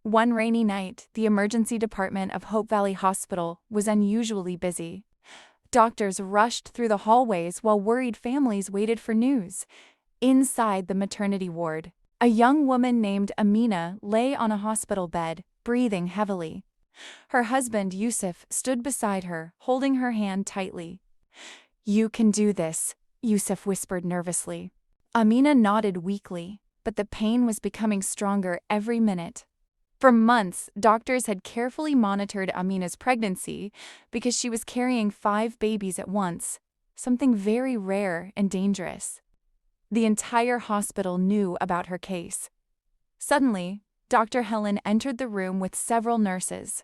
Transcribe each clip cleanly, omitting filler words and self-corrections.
One rainy night, the emergency department of Hope Valley Hospital was unusually busy. Doctors rushed through the hallways while worried families waited for news. Inside the maternity ward, a young woman named Amina lay on a hospital bed, breathing heavily. Her husband, Yusuf, stood beside her, holding her hand tightly. "You can do this," Yusuf whispered nervously. Amina nodded weakly, but the pain was becoming stronger every minute. For months, doctors had carefully monitored Amina's pregnancy because she was carrying 5 babies at once, something very rare and dangerous. The entire hospital knew about her case. Suddenly, Dr. Helen entered the room with several nurses.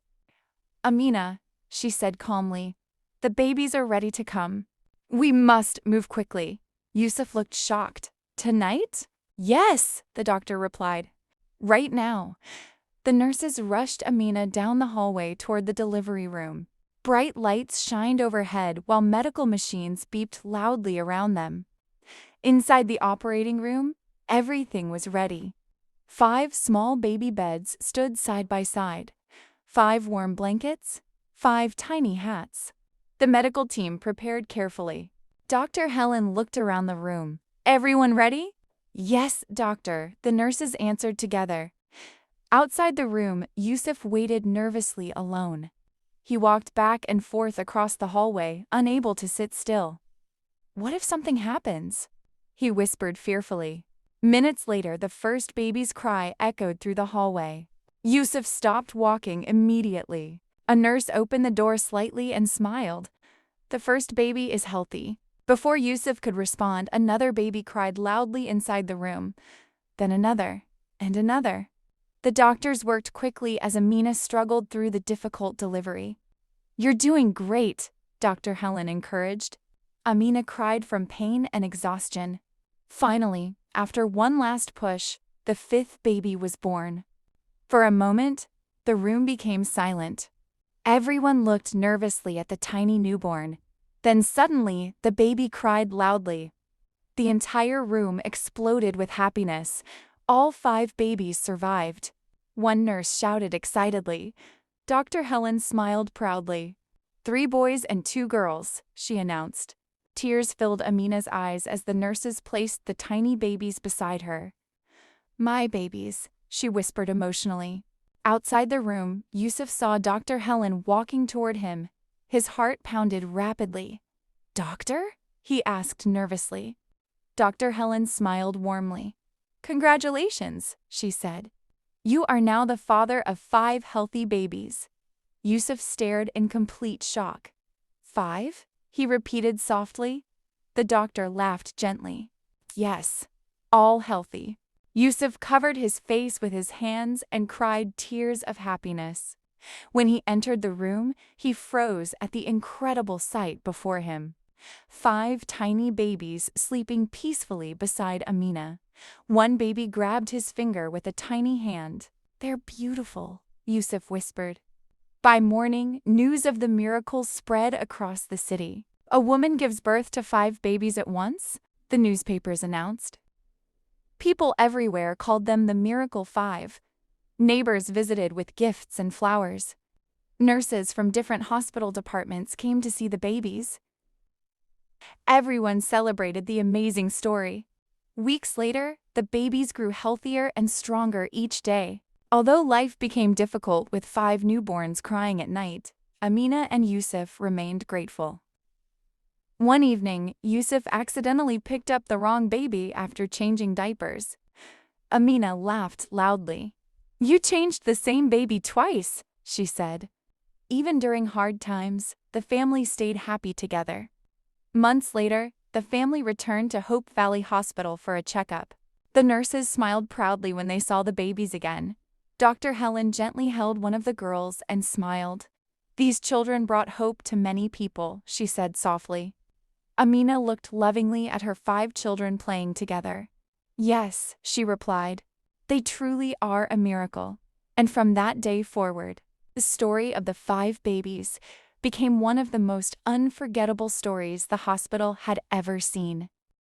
"Amina," she said calmly, "the babies are ready to come. We must move quickly." Yusuf looked shocked. "Tonight?" "Yes," the doctor replied. "Right now." The nurses rushed Amina down the hallway toward the delivery room. Bright lights shined overhead while medical machines beeped loudly around them. Inside the operating room, everything was ready. 5 small baby beds stood side by side, 5 warm blankets, 5 tiny hats. The medical team prepared carefully. Dr. Helen looked around the room. "Everyone ready?" "Yes, doctor," the nurses answered together. Outside the room, Yusuf waited nervously alone. He walked back and forth across the hallway, unable to sit still. "What if something happens?" he whispered fearfully. Minutes later, the first baby's cry echoed through the hallway. Yusuf stopped walking immediately. A nurse opened the door slightly and smiled. "The first baby is healthy." Before Yusuf could respond, another baby cried loudly inside the room. Then another, and another. The doctors worked quickly as Amina struggled through the difficult delivery. "You're doing great," Dr. Helen encouraged. Amina cried from pain and exhaustion. Finally, after one last push, the 5th baby was born. For a moment, the room became silent. Everyone looked nervously at the tiny newborn. Then suddenly, the baby cried loudly. The entire room exploded with happiness. All 5 babies survived. One nurse shouted excitedly. Dr. Helen smiled proudly. 3 boys and 2 girls, she announced. Tears filled Amina's eyes as the nurses placed the tiny babies beside her. "My babies," she whispered emotionally. Outside the room, Yusuf saw Dr. Helen walking toward him. His heart pounded rapidly. "Doctor?" he asked nervously. Dr. Helen smiled warmly. "Congratulations," she said. "You are now the father of 5 healthy babies." Yusuf stared in complete shock. "5?" he repeated softly. The doctor laughed gently. "Yes, all healthy." Yusuf covered his face with his hands and cried tears of happiness. When he entered the room, he froze at the incredible sight before him. 5 tiny babies sleeping peacefully beside Amina. One baby grabbed his finger with a tiny hand. "They're beautiful," Yusuf whispered. By morning, news of the miracle spread across the city. "A woman gives birth to 5 babies at once," the newspapers announced. People everywhere called them the Miracle 5. Neighbors visited with gifts and flowers. Nurses from different hospital departments came to see the babies. Everyone celebrated the amazing story. Weeks later, the babies grew healthier and stronger each day. Although life became difficult with 5 newborns crying at night, Amina and Yusuf remained grateful. One evening, Yusuf accidentally picked up the wrong baby after changing diapers. Amina laughed loudly. "You changed the same baby twice," she said. Even during hard times, the family stayed happy together. Months later, the family returned to Hope Valley Hospital for a checkup. The nurses smiled proudly when they saw the babies again. Dr. Helen gently held one of the girls and smiled. "These children brought hope to many people," she said softly. Amina looked lovingly at her 5 children playing together. "Yes," she replied, "they truly are a miracle." And from that day forward, the story of the 5 babies became one of the most unforgettable stories the hospital had ever seen.